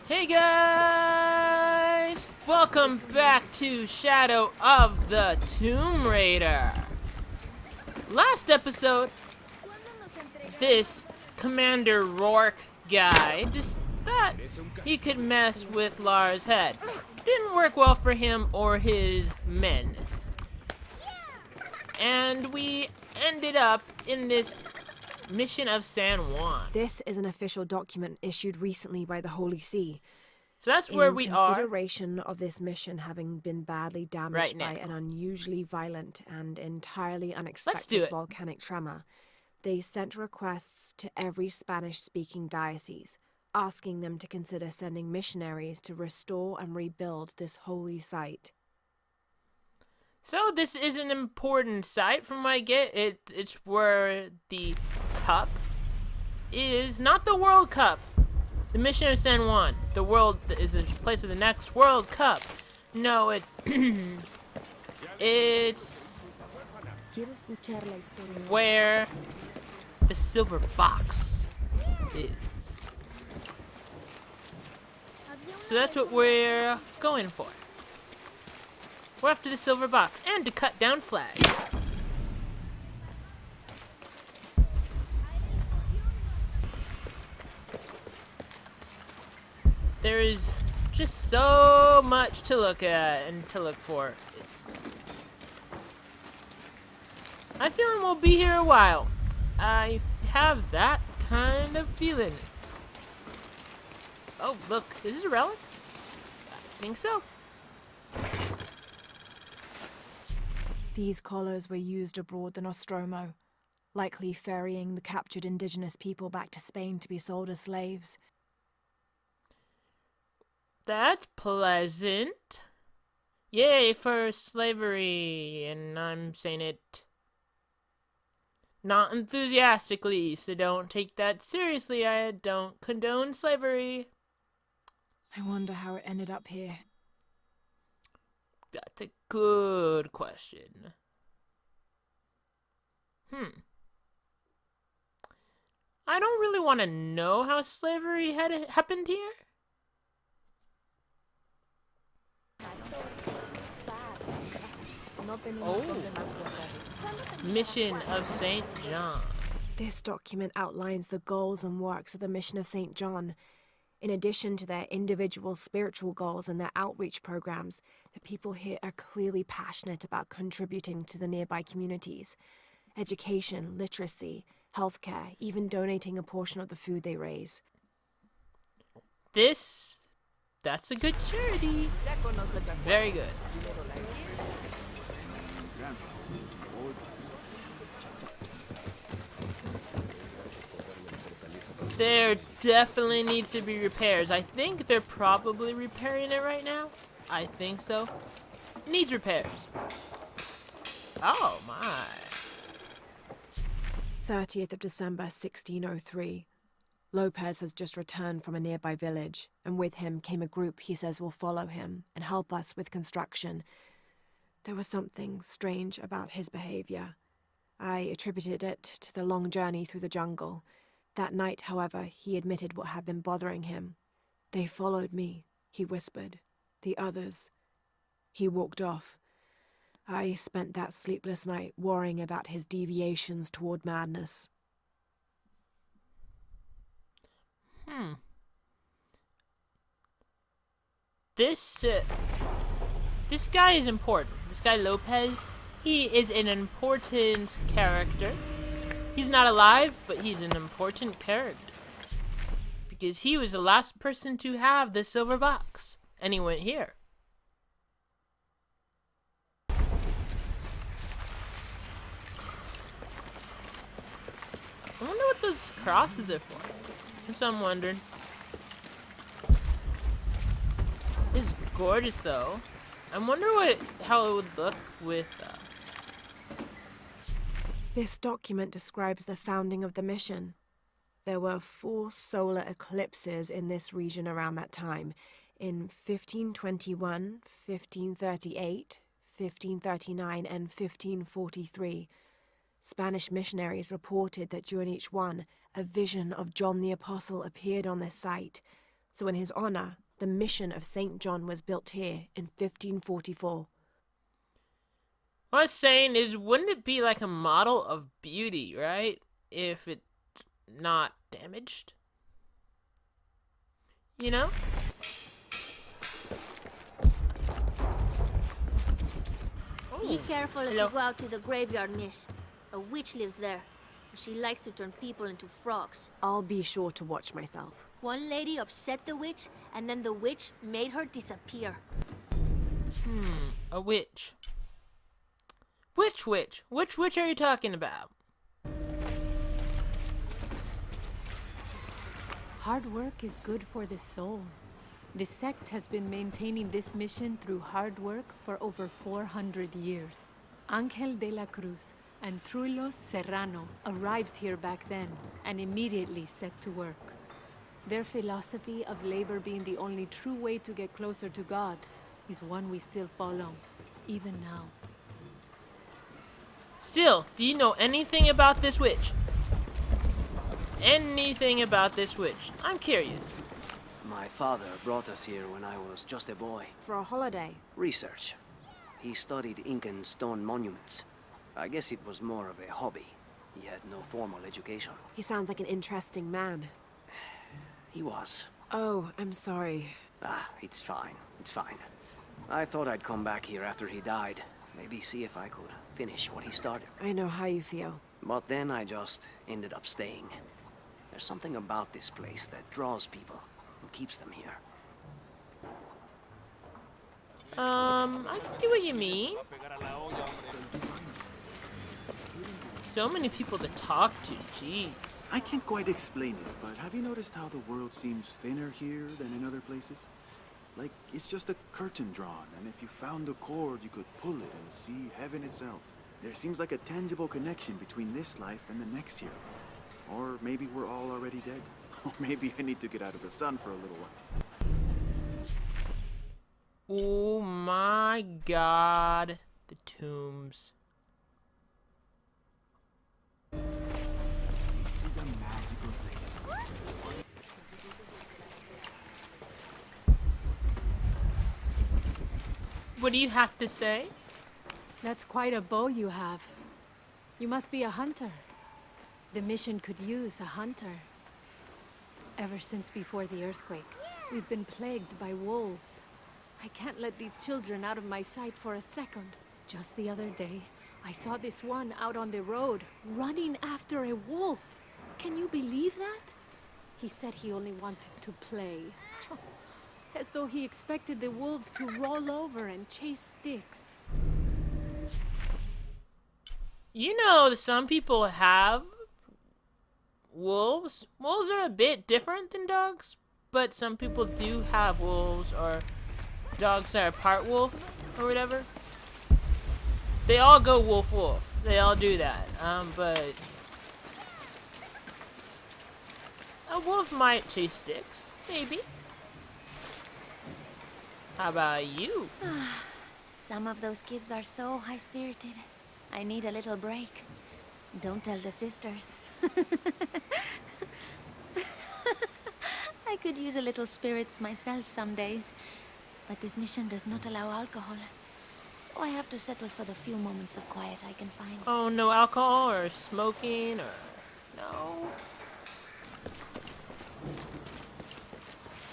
Hey guys! Welcome back to Shadow of the Tomb Raider. Last episode, this Commander Rourke guy just thought he could mess with Lara's head. Didn't work well for him or his men. And we ended up in this mission of San Juan. This is an official document issued recently by the Holy See. So that's where we In are. consideration of this mission having been badly damaged by an unusually violent and entirely unexpected volcanic tremor, they sent requests to every Spanish-speaking diocese, asking them to consider sending missionaries to restore and rebuild this holy site. So this is an important site from what I get. It's where the cup is, not the World Cup. The mission of San Juan. The world is the place of the next World Cup. No, it's where the silver box is. So that's what we're going for. We're after the silver box and to cut down flags. There is just so much to look at and to look for. I feel we'll be here a while. I have that kind of feeling. Oh, look, is this a relic? I think so. These collars were used aboard the Nostromo, likely ferrying the captured indigenous people back to Spain to be sold as slaves. That's pleasant. Yay for slavery, and I'm saying it not enthusiastically, so don't take that seriously. I don't condone slavery. I wonder how it ended up here. That's a good question. I don't really want to know how slavery happened here. Oh. Mission of St. John. This document outlines the goals and works of the Mission of St. John. In addition to their individual spiritual goals and their outreach programs, the people here are clearly passionate about contributing to the nearby communities. Education, literacy, healthcare, even donating a portion of the food they raise. That's a good charity. That's very good. There definitely needs to be repairs. I think they're probably repairing it right now. I think so. Needs repairs. Oh my. 30th of December, 1603. Lopez has just returned from a nearby village, and with him came a group he says will follow him and help us with construction. There was something strange about his behavior. I attributed it to the long journey through the jungle. That night, however, he admitted what had been bothering him. "They followed me," he whispered. "The others." He walked off. I spent that sleepless night worrying about his deviations toward madness. This guy is important. This guy Lopez, he is an important character. He's not alive, but he's an important character. Because he was the last person to have the silver box. And he went here. I wonder what those crosses are for. That's what I'm wondering. It's gorgeous though. I wonder how it would look with This document describes the founding of the mission. There were 4 solar eclipses in this region around that time, in 1521, 1538, 1539, and 1543. Spanish missionaries reported that during each one, a vision of John the Apostle appeared on this site, So in his honor, the mission of St. John was built here in 1544. What I was saying is, wouldn't it be like a model of beauty, right? If it's not damaged? You know? Be careful if hello. you go out to the graveyard, miss. A witch lives there. She likes to turn people into frogs. I'll be sure to watch myself. One lady upset the witch, and then the witch made her disappear. A witch. Which witch? Which witch are you talking about? Hard work is good for the soul. The sect has been maintaining this mission through hard work for over 400 years. Angel de la Cruz and Truilos Serrano arrived here back then and immediately set to work. Their philosophy of labor being the only true way to get closer to God is one we still follow, even now. Still, do you know anything about this witch? Anything about this witch? I'm curious. My father brought us here when I was just a boy. For a holiday. Research. He studied Incan stone monuments. I guess it was more of a hobby. He had no formal education. He sounds like an interesting man. He was. Oh, I'm sorry. Ah, it's fine. It's fine. I thought I'd come back here after he died. Maybe see if I could finish what he started. I know how you feel. But then I just ended up staying. There's something about this place that draws people and keeps them here. I see what you mean. So many people to talk to, jeez. I can't quite explain it, but have you noticed how the world seems thinner here than in other places? Like, it's just a curtain drawn, and if you found a cord, you could pull it and see heaven itself. There seems like a tangible connection between this life and the next here. Or maybe we're all already dead. Or maybe I need to get out of the sun for a little while. Oh my god. The tombs. This is a magical place. What do you have to say? That's quite a bow you have. You must be a hunter. The mission could use a hunter. Ever since before the earthquake, we've been plagued by wolves. I can't let these children out of my sight for a second. Just the other day, I saw this one out on the road, running after a wolf. Can you believe that? He said he only wanted to play. As though he expected the wolves to roll over and chase sticks. You know, some people have wolves. Wolves are a bit different than dogs, but some people do have wolves, or dogs that are part wolf, or whatever. They all go wolf wolf. They all do that. But a wolf might chase sticks, maybe. How about you? Some of those kids are so high-spirited. I need a little break. Don't tell the sisters. I could use a little spirits myself some days. But this mission does not allow alcohol. So I have to settle for the few moments of quiet I can find. Oh, no alcohol or smoking or no?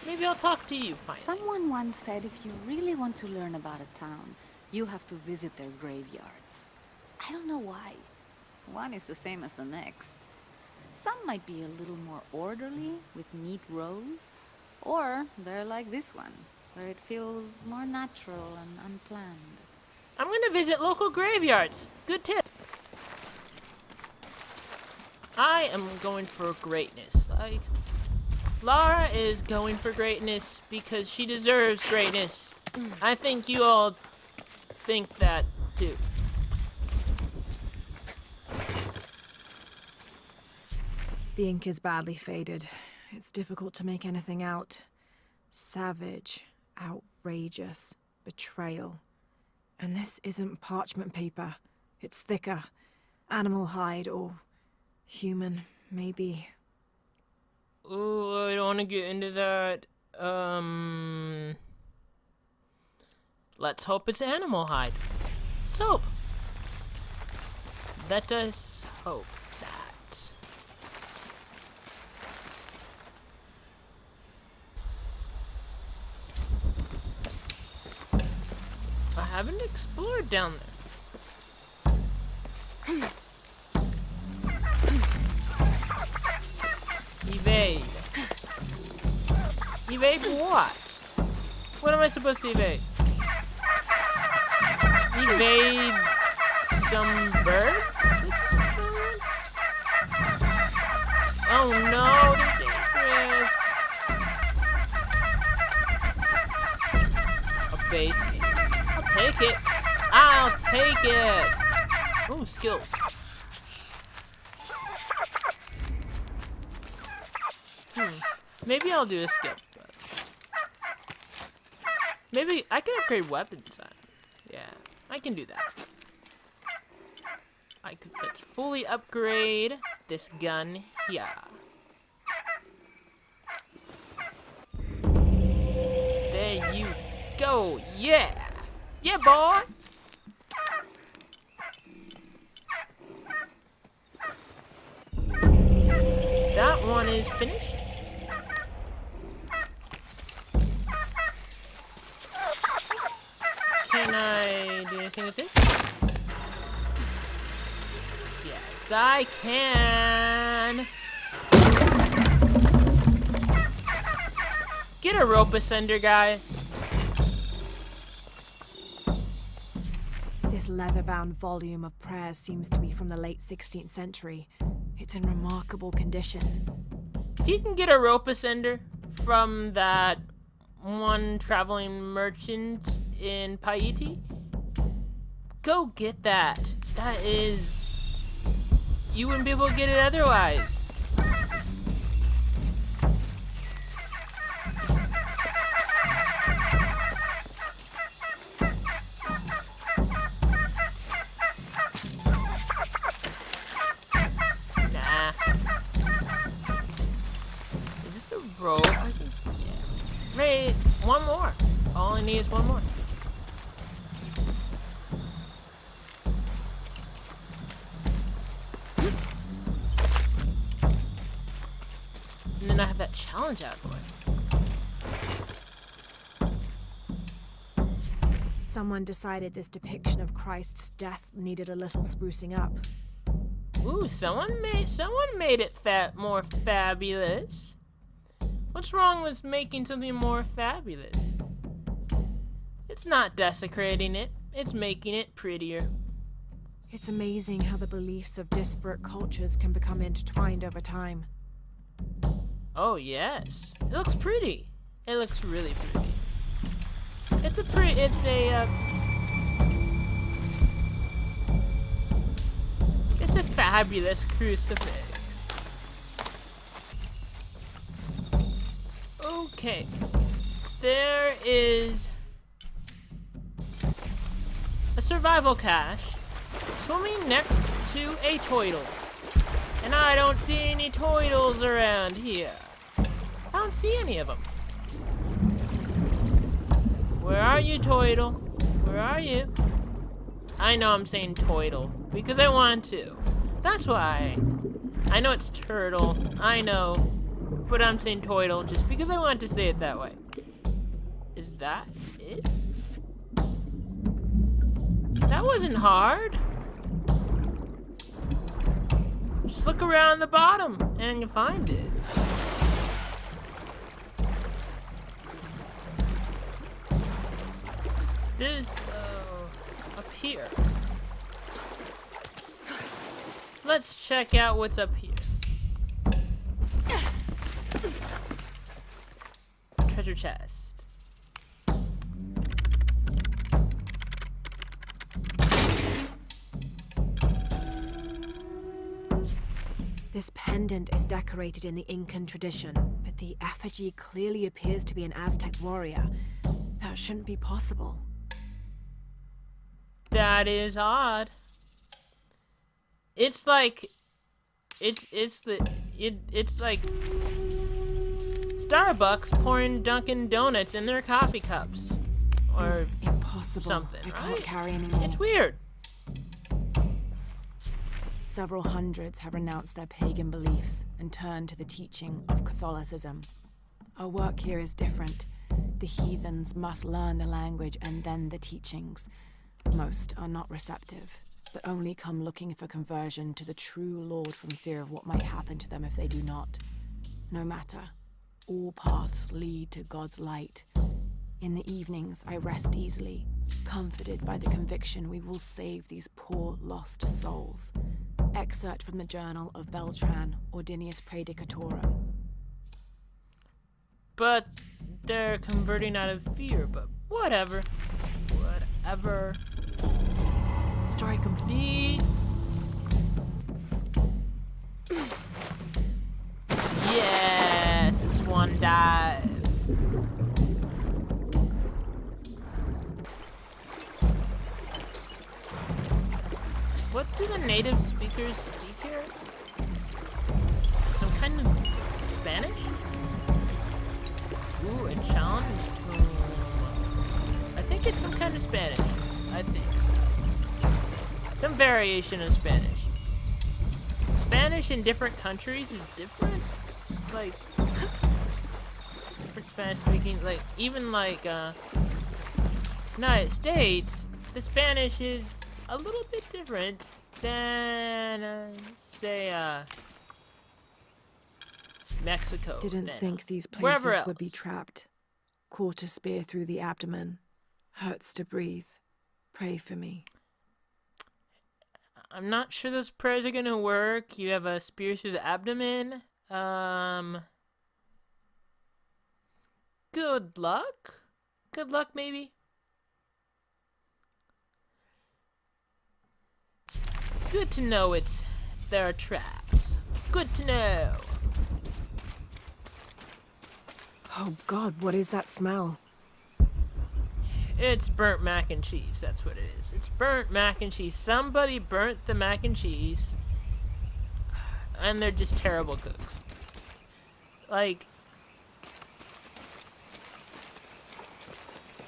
Maybe I'll talk to you finally. Someone once said if you really want to learn about a town, you have to visit their graveyards. I don't know why. One is the same as the next. Some might be a little more orderly, with neat rows. Or they're like this one, where it feels more natural and unplanned. I'm gonna visit local graveyards. Good tip. I am going for greatness. Like, Lara is going for greatness because she deserves greatness. I think you all think that too. The ink is badly faded. It's difficult to make anything out. Savage, outrageous, betrayal. And this isn't parchment paper. It's thicker. Animal hide or human, maybe. Oh, I don't want to get into that. Let's hope it's animal hide. Let's hope. Let us hope that. I haven't explored down there. Evade. Evade what? What am I supposed to evade? Evade some birds? Oh no, they're dangerous. A base. I'll take it. I'll take it. Oh, skills. Maybe I'll do a skill. But maybe I can upgrade weapons. Yeah, I can do that. Let's fully upgrade this gun here. There you go. Yeah. Yeah, boy. That one is finished. Can I do anything with this? Yes, I can. Get a rope ascender, guys. This leather-bound volume of prayers seems to be from the late 16th century. It's in remarkable condition. If you can get a rope ascender from that one traveling merchant in Paiti, go get that. That is... You wouldn't be able to get it otherwise. Nah. Is this a rope? I think, yeah. Wait, one more. All I need is one more. And then I have that challenge out of the way. Someone decided this depiction of Christ's death needed a little sprucing up. Ooh, someone made it more fabulous. What's wrong with making something more fabulous? It's not desecrating it, it's making it prettier. It's amazing how the beliefs of disparate cultures can become intertwined over time. Oh yes, it looks pretty. It looks really pretty. It's a fabulous crucifix. Okay, there is a survival cache swimming next to a turtle. And I don't see any turtles around here. I don't see any of them. Where are you, turtle? Where are you? I know I'm saying turtle because I want to. That's why. I know it's turtle. I know. But I'm saying turtle just because I want to say it that way. Is that it? That wasn't hard. Just look around the bottom and you find it. This, up here. Let's check out what's up here. Treasure chest. This pendant is decorated in the Incan tradition, but the effigy clearly appears to be an Aztec warrior. That shouldn't be possible. That is odd. It's like Starbucks pouring Dunkin' Donuts in their coffee cups. Or Impossible. something, I right? can't carry anymore. It's weird. Several hundreds have renounced their pagan beliefs and turned to the teaching of Catholicism. Our work here is different. The heathens must learn the language and then the teachings. Most are not receptive, but only come looking for conversion to the true Lord from fear of what might happen to them if they do not. No matter. All paths lead to God's light. In the evenings, I rest easily, comforted by the conviction we will save these poor, lost souls. Excerpt from the journal of Beltran, Ordinius Predicatorum. But they're converting out of fear, but whatever. Whatever. Story complete. Yes, it's one dive. What do the native speakers speak here? Is it some kind of Spanish? Ooh, a challenge tomb. I think it's some kind of Spanish. I think so. Some variation of Spanish. Spanish in different countries is different. Like, different Spanish speaking, like, even like, United States, the Spanish is a little bit different than, say, Mexico. Didn't think these wherever places else. would be trapped. Caught a spear through the abdomen. Hurts to breathe. Pray for me. I'm not sure those prayers are gonna work. You have a spear through the abdomen. Good luck? Good luck, maybe? Good to know there are traps. Good to know. Oh God, what is that smell? It's burnt mac and cheese, that's what it is. It's burnt mac and cheese. Somebody burnt the mac and cheese. And they're just terrible cooks. Like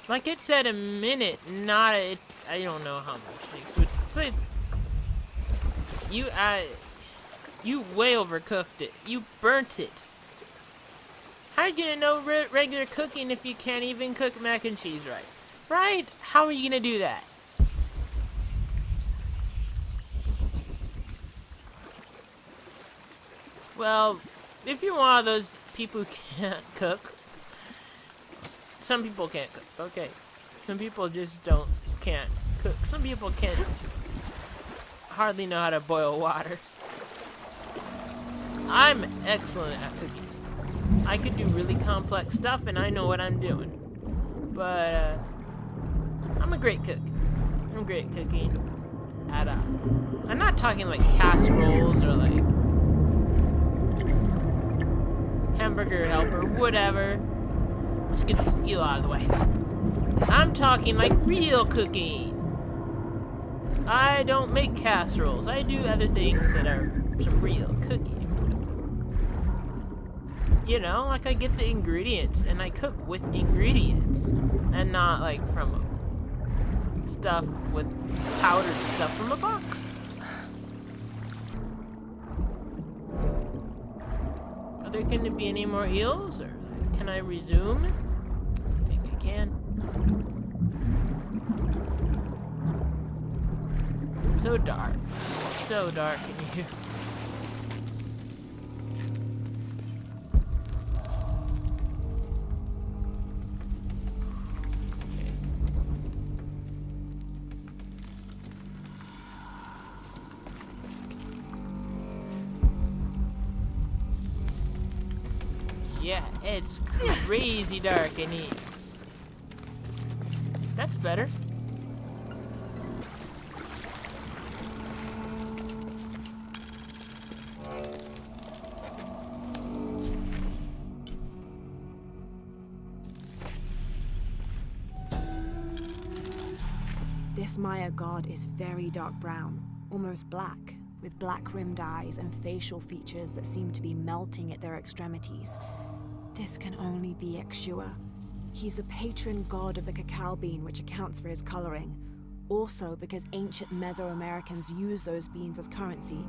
it said a minute, not a, I don't know how much. It's like, you way overcooked it. You burnt it. How are you gonna know regular cooking if you can't even cook mac and cheese right? Right? How are you gonna do that? Well, if you're one of those people who can't cook, some people can't cook, okay? Some people just can't cook. Some people can't hardly know how to boil water. I'm excellent at cooking. I could do really complex stuff and I know what I'm doing. But, I'm a great cook. I'm great at cooking. I'm not talking like casseroles or like hamburger helper, whatever. Let's get this eel out of the way. I'm talking like real cooking. I don't make casseroles. I do other things that are some real cooking. You know, like I get the ingredients and I cook with ingredients and not like from stuff with powdered stuff from a box. Are there going to be any more eels or can I resume? I think I can. It's so dark. It's so dark in here. Yeah, it's crazy dark in here. That's better. This Maya god is very dark brown, almost black, with black rimmed eyes and facial features that seem to be melting at their extremities. This can only be Exua. He's the patron god of the cacao bean, which accounts for his coloring. Also, because ancient Mesoamericans used those beans as currency,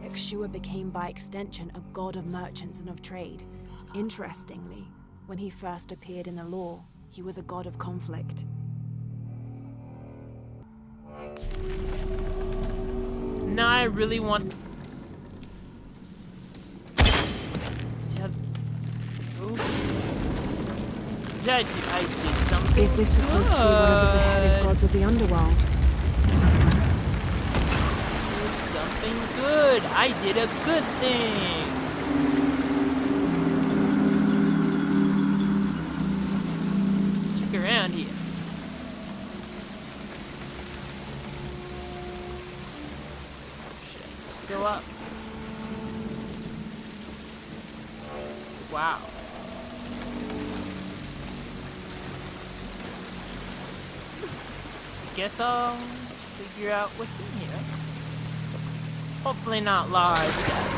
Exua became by extension a god of merchants and of trade. Interestingly, when he first appeared in the lore, he was a god of conflict. Now I really want... I did something Is this supposed to be one of the beheaded gods of the underworld? Did something good. I did a good thing. Check around here. Let's go up. Wow. Guess I'll figure out what's in here. Hopefully not Lara's death.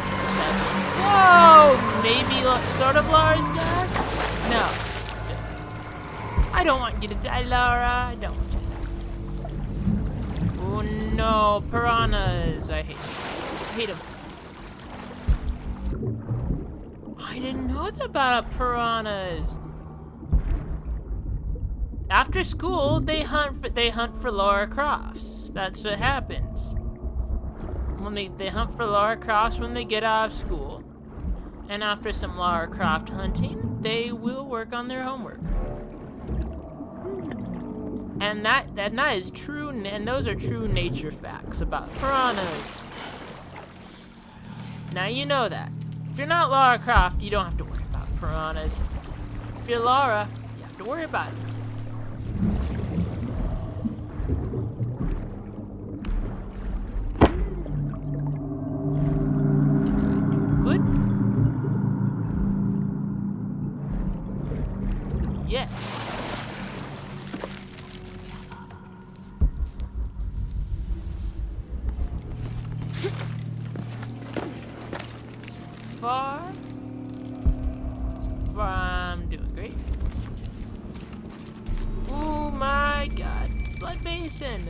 Whoa! Maybe sort of Lara's death? No. I don't want you to die, Lara. I don't want you to die. Oh no, piranhas. I hate them. I didn't know about piranhas. After school, they hunt for Lara Crofts. That's what happens. When they hunt for Lara Crofts when they get out of school. And after some Lara Croft hunting, they will work on their homework. And that is true, and those are true nature facts about piranhas. Now you know that. If you're not Lara Croft, you don't have to worry about piranhas. If you're Lara, you have to worry about it. Good? Yeah. So far, I'm doing great. Oh my god. Blood basin.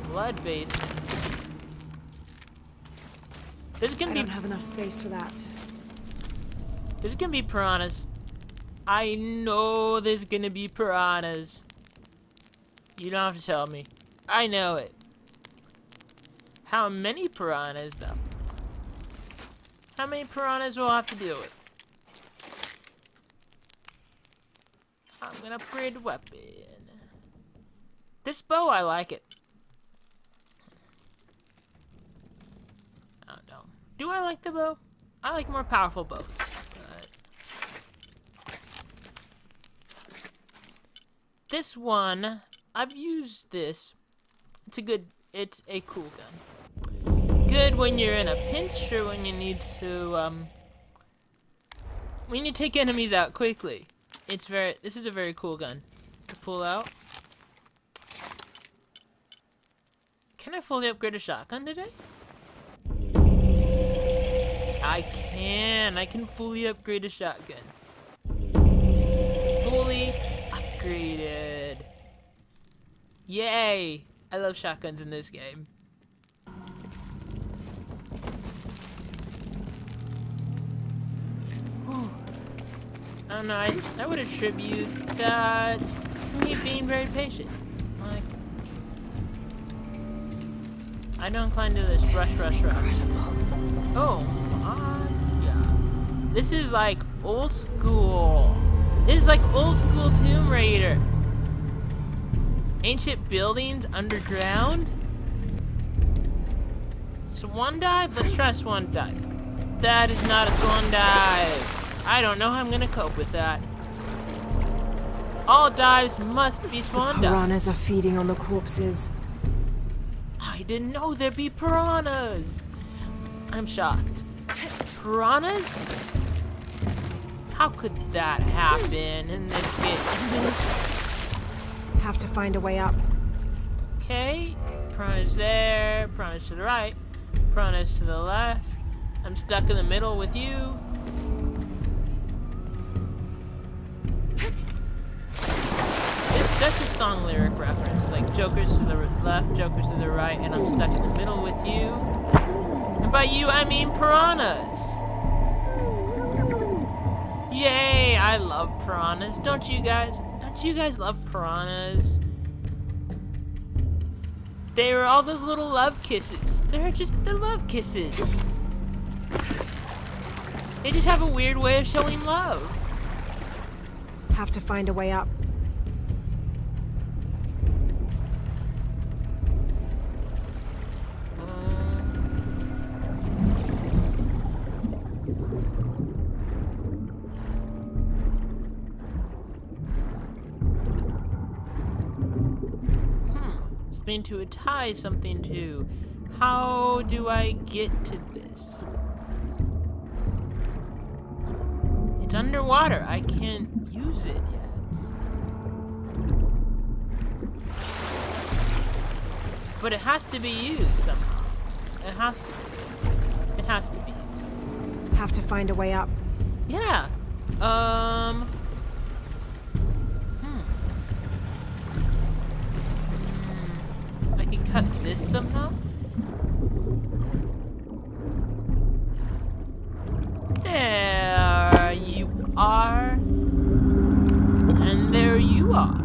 Blood basin. There's gonna I don't have enough space for that. There's gonna be piranhas. I know there's gonna be piranhas. You don't have to tell me. I know it. How many piranhas, though? How many piranhas will I have to deal with? I'm gonna upgrade the weapon. This bow, I like it. I don't know. Do I like the bow? I like more powerful bows. But this one, I've used this. It's a cool gun. Good when you're in a pinch or when you need to, when you take enemies out quickly. This is a very cool gun to pull out. Can I fully upgrade a shotgun today? I can fully upgrade a shotgun. Fully upgraded. Yay! I love shotguns in this game. I don't know, I would attribute that to me being very patient. Like, I don't incline to this rush. Oh my god. This is like old school. This is like old school Tomb Raider. Ancient buildings underground. Swan dive? Let's try swan dive. That is not a swan dive. I don't know how I'm gonna cope with that. All dives must be swan dives. Piranhas are feeding on the corpses. I didn't know there'd be piranhas. I'm shocked. Piranhas? How could that happen in this bit? Have to find a way up. Okay, piranhas there, piranhas to the right, piranhas to the left. I'm stuck in the middle with you. song lyric reference, like Joker's to the left, Joker's to the right, and I'm stuck in the middle with you. And by you, I mean piranhas. Yay, I love piranhas. Don't you guys? Don't you guys love piranhas? They were all those little love kisses. They're just the love kisses. They just have a weird way of showing love. Have to find a way up. Something to tie something to. How do I get to this? It's underwater. I can't use it yet. But it has to be used somehow. It has to be. It has to be used. Have to find a way up. Yeah. I can cut this somehow. There you are. And there you are.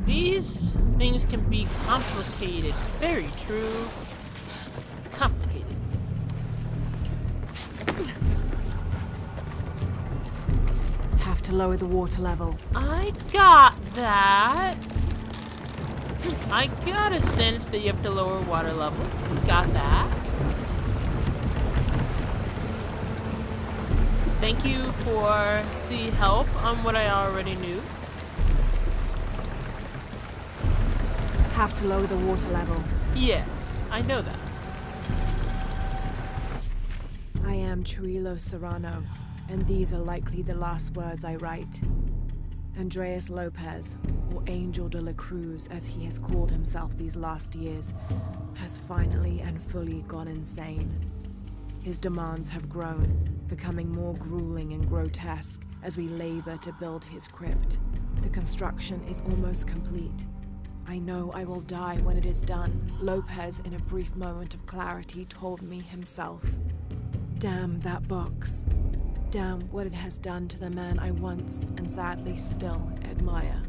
These things can be complicated. Very true. Complicated. Have to lower the water level. I got that. I got a sense that you have to lower water level. Got that. Thank you for the help on what I already knew. Have to lower the water level. Yes, I know that. I am Trujillo Serrano, and these are likely the last words I write. Andreas Lopez, or Angel de la Cruz as he has called himself these last years, has finally and fully gone insane. His demands have grown, becoming more grueling and grotesque as we labor to build his crypt. The construction is almost complete. I know I will die when it is done, Lopez, in a brief moment of clarity, told me himself. Damn that box. Damn what it has done to the man I once, and sadly still, admire.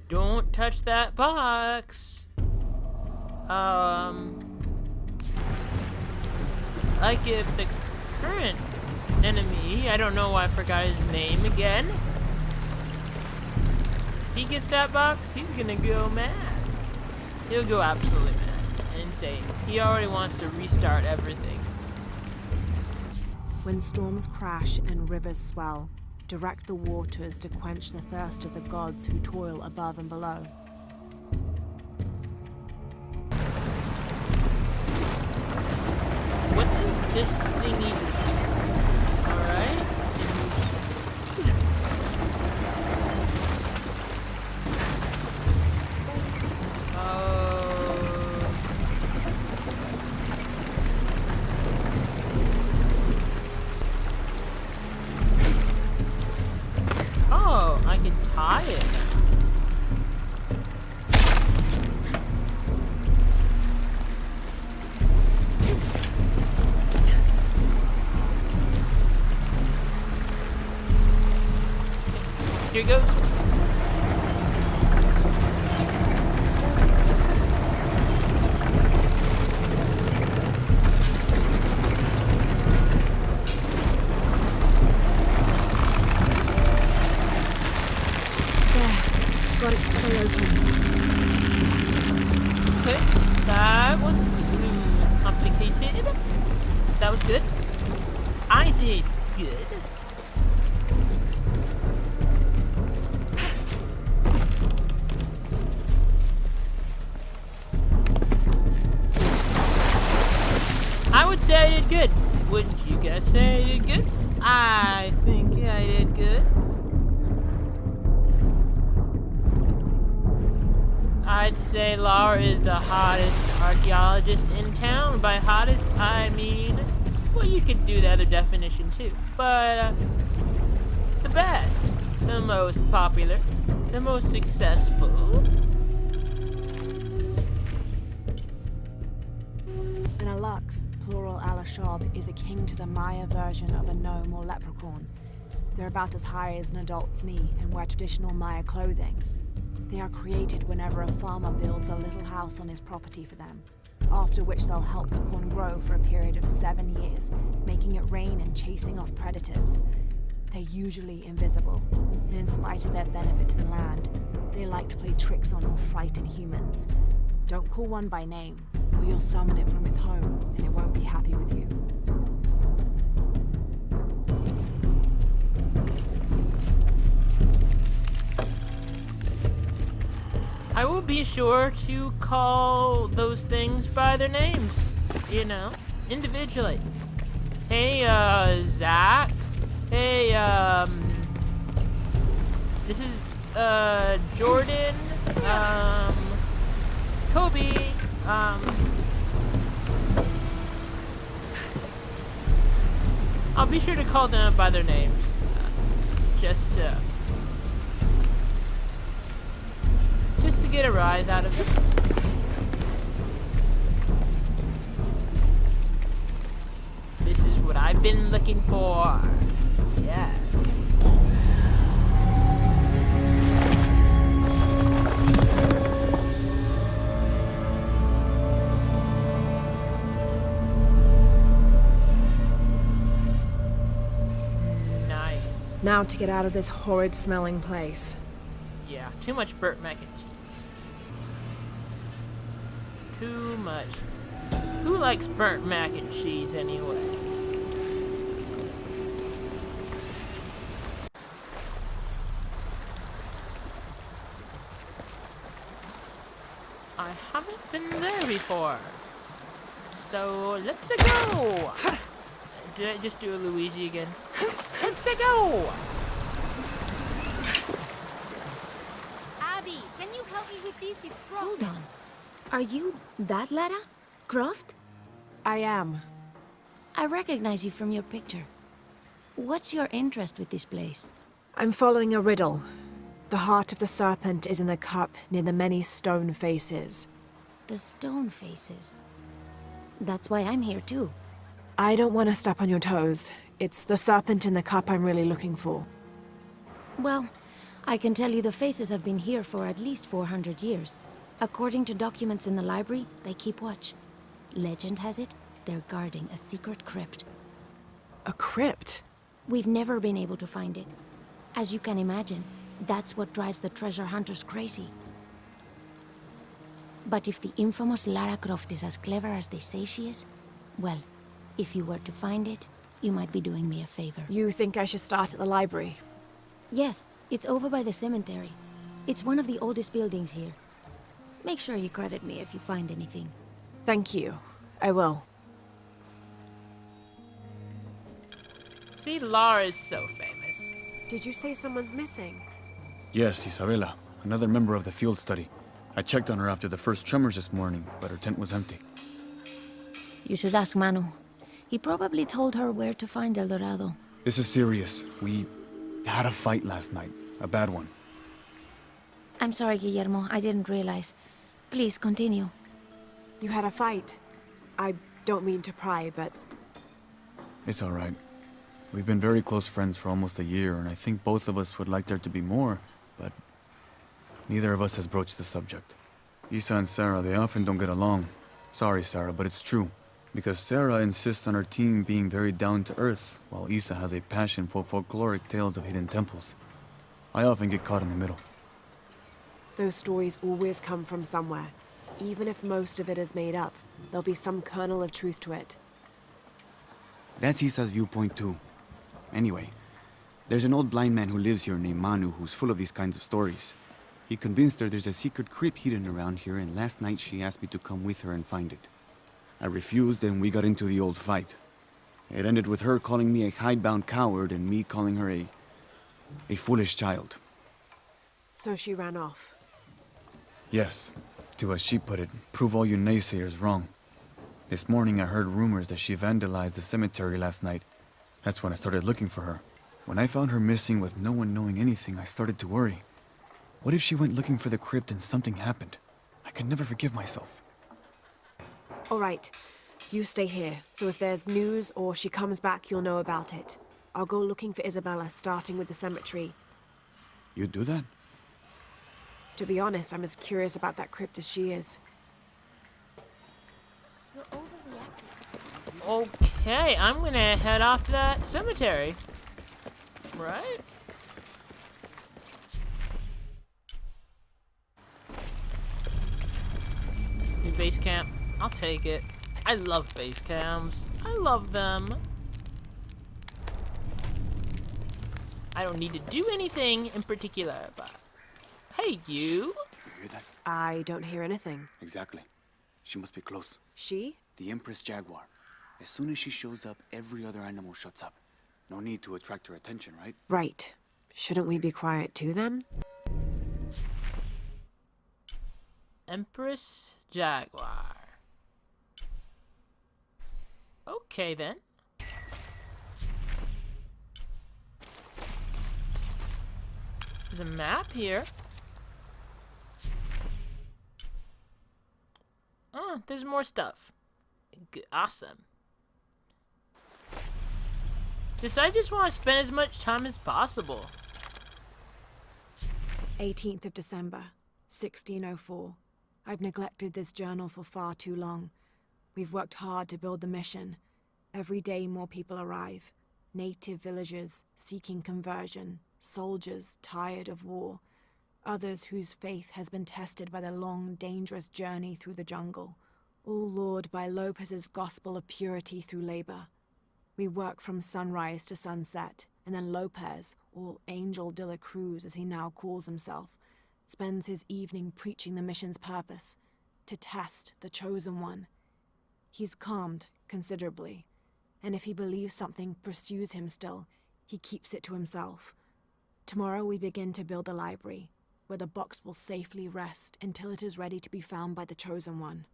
Don't touch that box. Like if the current enemy, I don't know why I forgot his name again. If he gets that box, he's gonna go mad. He'll go absolutely mad. Insane. He already wants to restart everything. When storms crash and rivers swell, direct the waters to quench the thirst of the gods who toil above and below. What does this thingy do? Alright. Oh, I can tie it. Here goes. Got it to stay open. Okay, that wasn't too complicated. That was good. I did good. I would say I did good. Wouldn't you guys say I did good? I think I did good. I I'd say Lara is the hottest archaeologist in town. By hottest, I mean, well, you could do the other definition too, but the best, the most popular, the most successful. An Alux, plural Alashab, is akin to the Maya version of a gnome or leprechaun. They're about as high as an adult's knee and wear traditional Maya clothing. They are created whenever a farmer builds a little house on his property for them, after which they'll help the corn grow for a period of 7 years, making it rain and chasing off predators. They're usually invisible, and in spite of their benefit to the land, they like to play tricks on or frighten humans. Don't call one by name, or you'll summon it from its home, and it won't be happy with you. I will be sure to call those things by their names, you know, individually. Hey, Zach. Hey, this is, Jordan, Kobe, I'll be sure to call them by their names, just to get a rise out of them. This is what I've been looking for. Yes. Nice. Now to get out of this horrid smelling place. Yeah, too much burnt mac and cheese. Too much. Who likes burnt mac and cheese anyway? I haven't been there before. So let's go. Did I just do a Luigi again? Let's go. Abby, can you help me with this? It's broken. Hold on. Are you that Lara? Croft? I am. I recognize you from your picture. What's your interest with this place? I'm following a riddle. The heart of the serpent is in the cup near the many stone faces. The stone faces. That's why I'm here too. I don't want to step on your toes. It's the serpent in the cup I'm really looking for. Well, I can tell you the faces have been here for at least 400 years. According to documents in the library, they keep watch. Legend has it, they're guarding a secret crypt. A crypt? We've never been able to find it. As you can imagine, that's what drives the treasure hunters crazy. But if the infamous Lara Croft is as clever as they say she is, well, if you were to find it, you might be doing me a favor. You think I should start at the library? Yes, it's over by the cemetery. It's one of the oldest buildings here. Make sure you credit me if you find anything. Thank you. I will. See, Lara is so famous. Did you say someone's missing? Yes, Isabella, another member of the field study. I checked on her after the first tremors this morning, but her tent was empty. You should ask Manu. He probably told her where to find El Dorado. This is serious. We had a fight last night. A bad one. I'm sorry, Guillermo. I didn't realize. Please, continue. You had a fight. I don't mean to pry, but... It's all right. We've been very close friends for almost a year, and I think both of us would like there to be more, but neither of us has broached the subject. Isa and Sarah, they often don't get along. Sorry, Sarah, but it's true. Because Sarah insists on her team being very down-to-earth, while Isa has a passion for folkloric tales of hidden temples. I often get caught in the middle. Those stories always come from somewhere. Even if most of it is made up, there'll be some kernel of truth to it. That's Isa's viewpoint too. Anyway, there's an old blind man who lives here named Manu who's full of these kinds of stories. He convinced her there's a secret crypt hidden around here, and last night she asked me to come with her and find it. I refused, and we got into the old fight. It ended with her calling me a hidebound coward and me calling her a foolish child. So she ran off. Yes, To, as she put it, prove all you naysayers wrong. This morning I heard rumors that she vandalized the cemetery last night. That's when I started looking for her. When I found her missing with no one knowing anything, I started to worry. What if she went looking for the crypt and something happened? I could never forgive myself. All right, you stay here, so if there's news or she comes back, you'll know about it. I'll go looking for Isabella, starting with the cemetery. You'd do that? To be honest, I'm as curious about that crypt as she is. You're overreacting. Okay, I'm gonna head off to that cemetery. Right? New base camp. I'll take it. I love base camps. I love them. I don't need to do anything in particular, but... Hey, you! You hear that? I don't hear anything. Exactly. She must be close. She? The Empress Jaguar. As soon as she shows up, every other animal shuts up. No need to attract her attention, right? Right. Shouldn't we be quiet too, then? Empress Jaguar. Okay, then. There's a map here. Oh, there's more stuff. Awesome. I just want to spend as much time as possible. 18th of December, 1604. I've neglected this journal for far too long. We've worked hard to build the mission. Every day more people arrive. Native villagers seeking conversion, soldiers tired of war, others whose faith has been tested by the long, dangerous journey through the jungle, all lured by Lopez's gospel of purity through labor. We work from sunrise to sunset, and then Lopez, or Angel de la Cruz as he now calls himself, spends his evening preaching the mission's purpose, to test the chosen one. He's calmed considerably, and if he believes something pursues him still, he keeps it to himself. Tomorrow we begin to build a library, where the box will safely rest until it is ready to be found by the chosen one.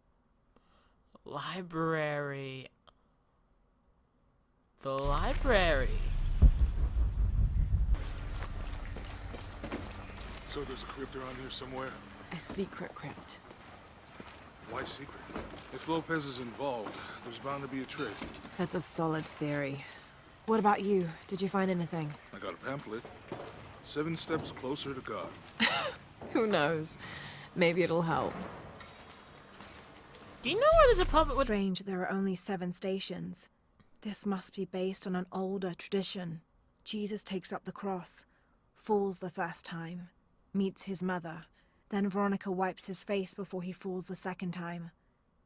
Library. The library. So there's a crypt around here somewhere? A secret crypt. Why secret? If Lopez is involved, there's bound to be a trick. That's a solid theory. What about you? Did you find anything? I got a pamphlet. 7 steps closer to God. Who knows? Maybe it'll help. Do you know where there's a pub? Strange there are only 7 stations. This must be based on an older tradition. Jesus takes up the cross, falls the first time, meets his mother. Then Veronica wipes his face before he falls the second time.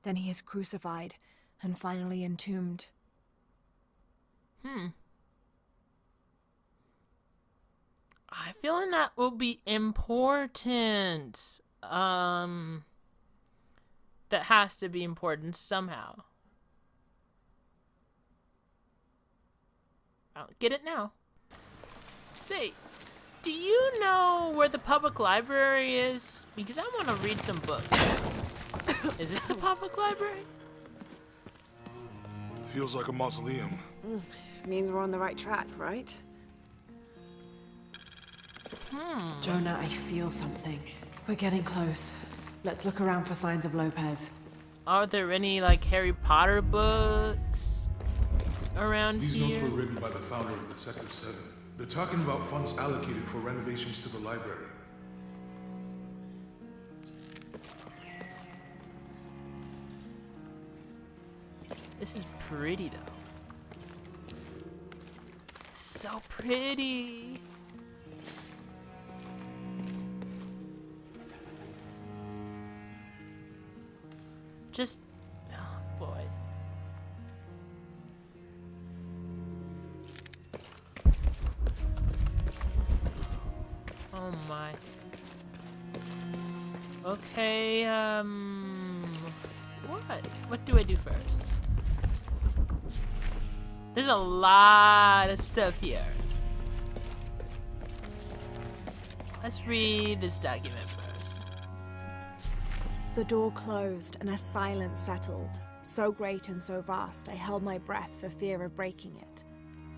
Then he is crucified and finally entombed. I feel like that will be important. That has to be important somehow. I don't get it now. Say, do you know where the public library is? Because I want to read some books. Is this a public library? Feels like a mausoleum. Means we're on the right track, right? Jonah, I feel something. We're getting close. Let's look around for signs of Lopez. Are there any, like, Harry Potter books around These here? notes were written by the founder of the Sector 7. They're talking about funds allocated for renovations to the library. This is pretty, though. So pretty. Just, oh boy. Oh my. Okay, what do I do first? There's a lot of stuff here. Let's read this document first. The door closed and a silence settled, so great and so vast I held my breath for fear of breaking it.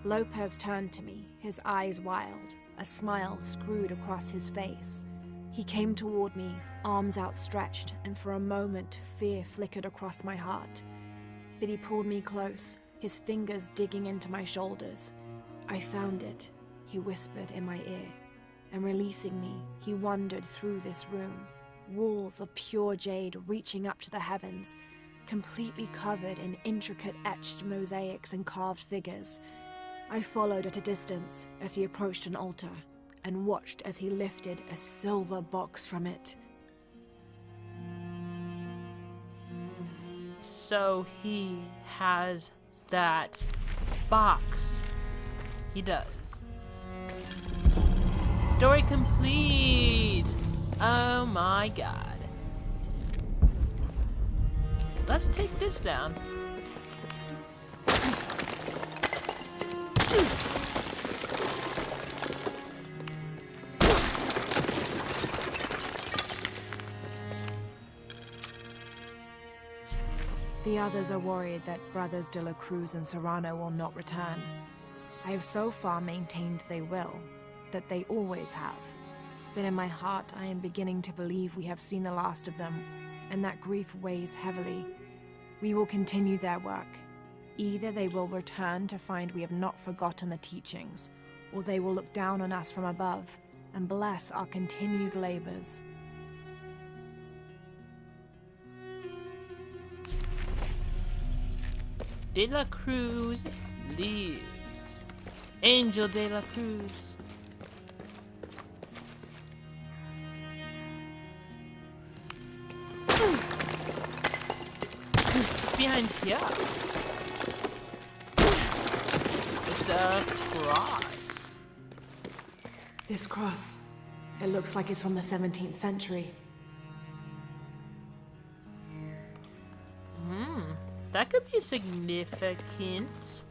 Lopez turned to me, his eyes wild, a smile screwed across his face. He came toward me, arms outstretched, and for a moment fear flickered across my heart. But he pulled me close, his fingers digging into my shoulders. "I found it," he whispered in my ear, and releasing me, he wandered through this room. Walls of pure jade reaching up to the heavens, completely covered in intricate etched mosaics and carved figures. I followed at a distance as he approached an altar, and watched as he lifted a silver box from it. So he has that box. He does. Story complete! Oh my god. Let's take this down. The others are worried that Brothers de la Cruz and Serrano will not return. I have so far maintained they will, that they always have. But in my heart, I am beginning to believe we have seen the last of them, and that grief weighs heavily. We will continue their work. Either they will return to find we have not forgotten the teachings, or they will look down on us from above and bless our continued labors. De la Cruz lives. Angel de la Cruz. Behind here. It's a cross. This cross, it looks like it's from the 17th century. That could be significant.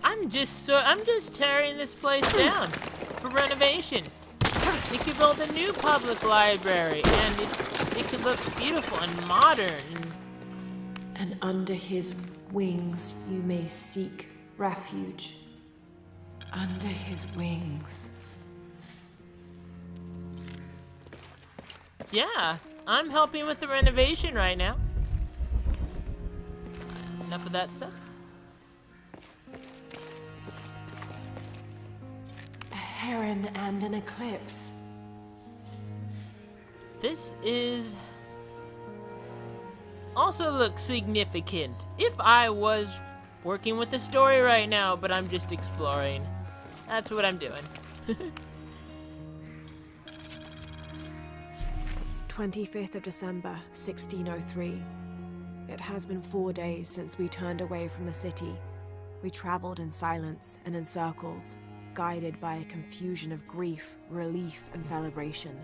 I'm just tearing this place down for renovation. We could build a new public library, and it could look beautiful and modern. And under his wings you may seek refuge. Under his wings. Yeah, I'm helping with the renovation right now. Enough of that stuff. A heron and an eclipse. This is also looks significant. If I was working with the story right now, but I'm just exploring. That's what I'm doing. 25th of December, 1603. It has been 4 days since we turned away from the city. We traveled in silence and in circles, guided by a confusion of grief, relief, and celebration.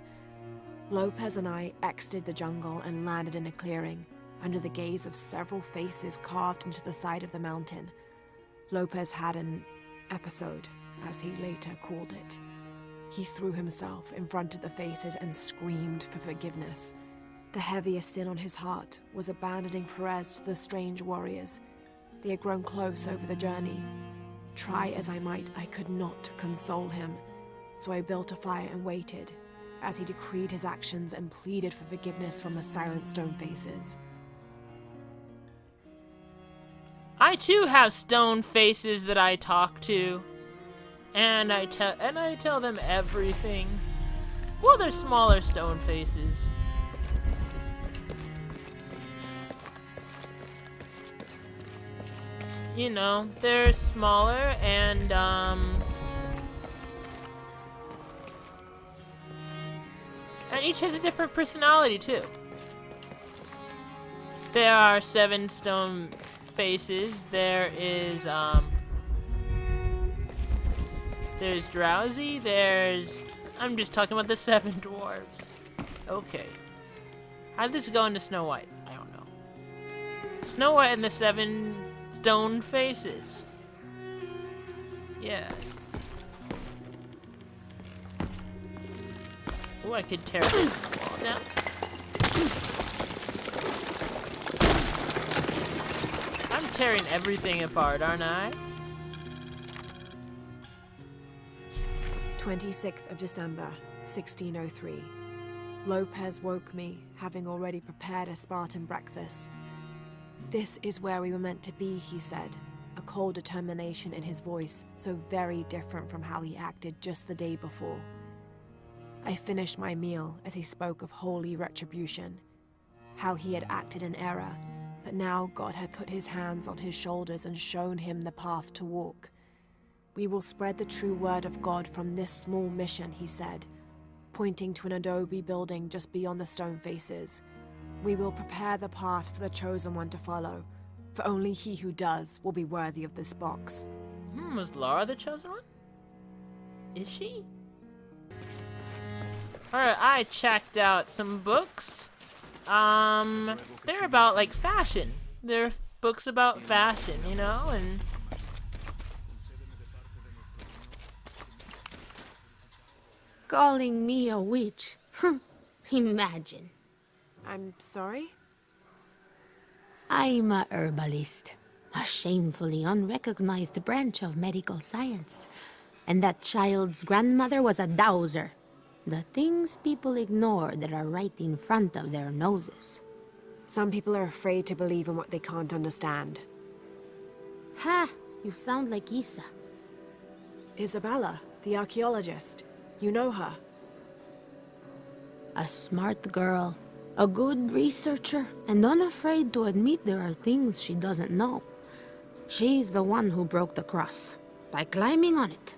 Lopez and I exited the jungle and landed in a clearing, under the gaze of several faces carved into the side of the mountain. Lopez had an episode, as he later called it. He threw himself in front of the faces and screamed for forgiveness. The heaviest sin on his heart was abandoning Perez to the strange warriors. They had grown close over the journey. Try as I might, I could not console him. So I built a fire and waited, as he decreed his actions and pleaded for forgiveness from the silent stone faces. I too have stone faces that I talk to. And I tell them everything. Well, they're smaller stone faces. You know, they're smaller and each has a different personality too. There are 7 stone faces. There's Drowsy, I'm just talking about the 7 dwarves. Okay. How'd this go into Snow White? I don't know. Snow White and the 7 stone faces. Yes. Oh, I could tear this wall down. I'm tearing everything apart, aren't I? 26th of December, 1603. Lopez woke me, having already prepared a Spartan breakfast. This is where we were meant to be, he said, a cold determination in his voice, so very different from how he acted just the day before. I finished my meal as he spoke of holy retribution, how he had acted in error, but now God had put his hands on his shoulders and shown him the path to walk. We will spread the true word of God from this small mission, he said, pointing to an adobe building just beyond the stone faces. We will prepare the path for the chosen one to follow, for only he who does will be worthy of this box. Was Laura the chosen one? Is she? Alright, I checked out some books. They're about, like, fashion. They're books about fashion, you know, and... Calling me a witch? Imagine. I'm sorry? I'm a herbalist, a shamefully unrecognized branch of medical science. And that child's grandmother was a dowser. The things people ignore that are right in front of their noses. Some people are afraid to believe in what they can't understand. Ha! You sound like Isa. Isabella, the archaeologist. You know her. A smart girl, a good researcher, and unafraid to admit there are things she doesn't know. She's the one who broke the cross, by climbing on it.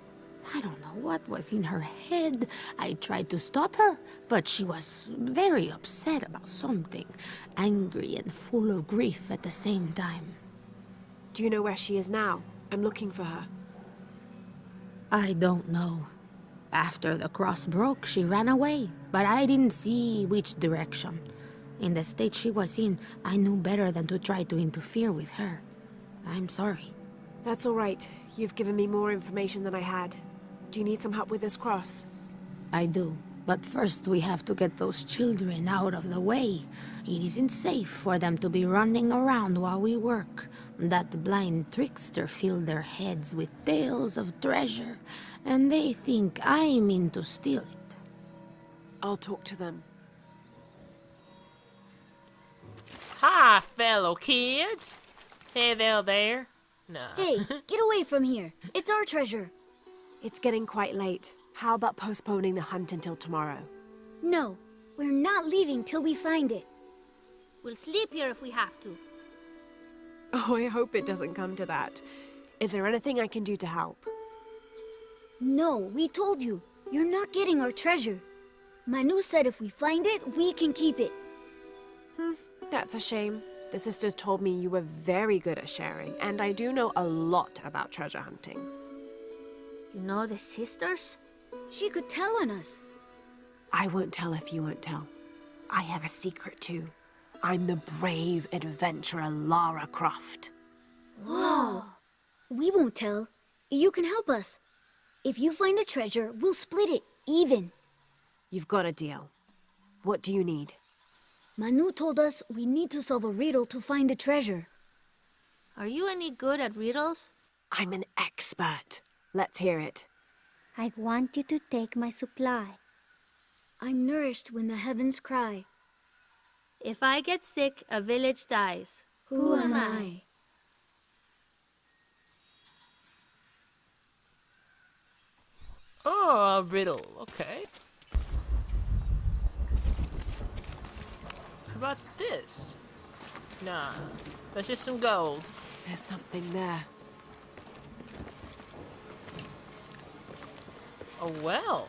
I don't know what was in her head. I tried to stop her, but she was very upset about something, angry and full of grief at the same time. Do you know where she is now? I'm looking for her. I don't know. After the cross broke, she ran away, but I didn't see which direction. In the state she was in, I knew better than to try to interfere with her. I'm sorry. That's all right. You've given me more information than I had. Do you need some help with this cross? I do, but first we have to get those children out of the way. It isn't safe for them to be running around while we work. That blind trickster filled their heads with tales of treasure, and they think I mean to steal it. I'll talk to them. Hi, fellow kids! Hey there. Nah. Hey, get away from here. It's our treasure. It's getting quite late. How about postponing the hunt until tomorrow? No, we're not leaving till we find it. We'll sleep here if we have to. Oh, I hope it doesn't come to that. Is there anything I can do to help? No, we told you. You're not getting our treasure. Manu said if we find it, we can keep it. That's a shame. The sisters told me you were very good at sharing, and I do know a lot about treasure hunting. You know the sisters? She could tell on us. I won't tell if you won't tell. I have a secret too. I'm the brave adventurer Lara Croft. Whoa! We won't tell. You can help us. If you find the treasure, we'll split it, even. You've got a deal. What do you need? Manu told us we need to solve a riddle to find the treasure. Are you any good at riddles? I'm an expert. Let's hear it. I want you to take my supply. I'm nourished when the heavens cry. If I get sick, a village dies. Who am I? Oh, a riddle. Okay. How about this? Nah, that's just some gold. There's something there. A well.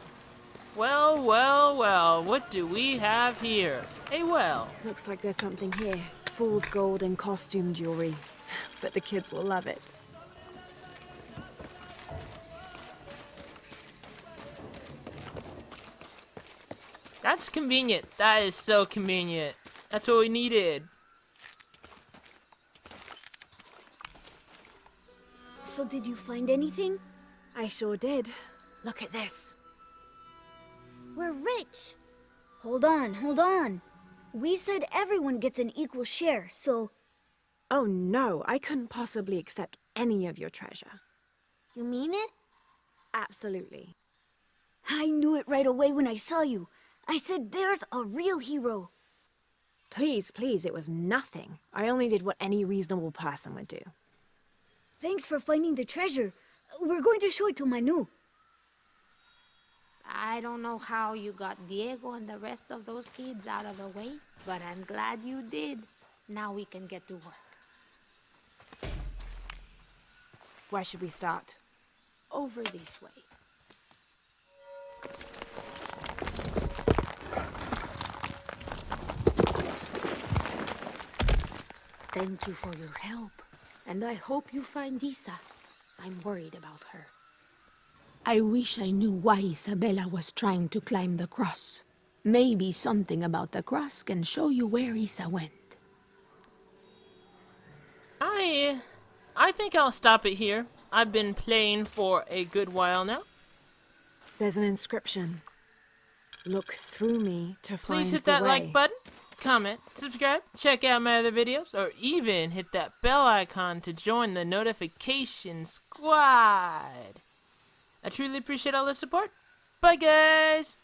Well, what do we have here? A well. Looks like there's something here. Fool's gold and costume jewelry. But the kids will love it. That's convenient. That is so convenient. That's what we needed. So did you find anything? I sure did. Look at this. We're rich. Hold on, hold on. We said everyone gets an equal share, so... Oh no, I couldn't possibly accept any of your treasure. You mean it? Absolutely. I knew it right away when I saw you. I said there's a real hero. Please, please, it was nothing. I only did what any reasonable person would do. Thanks for finding the treasure. We're going to show it to Manu. I don't know how you got Diego and the rest of those kids out of the way, but I'm glad you did. Now we can get to work. Where should we start? Over this way. Thank you for your help, and I hope you find Isa. I'm worried about her. I wish I knew why Isabella was trying to climb the cross. Maybe something about the cross can show you where Isa went. I think I'll stop it here. I've been playing for a good while now. There's an inscription. Look through me to find Please hit the that way. like button, comment, subscribe, check out my other videos, or even hit that bell icon to join the notification squad. I truly appreciate all the support. Bye, guys!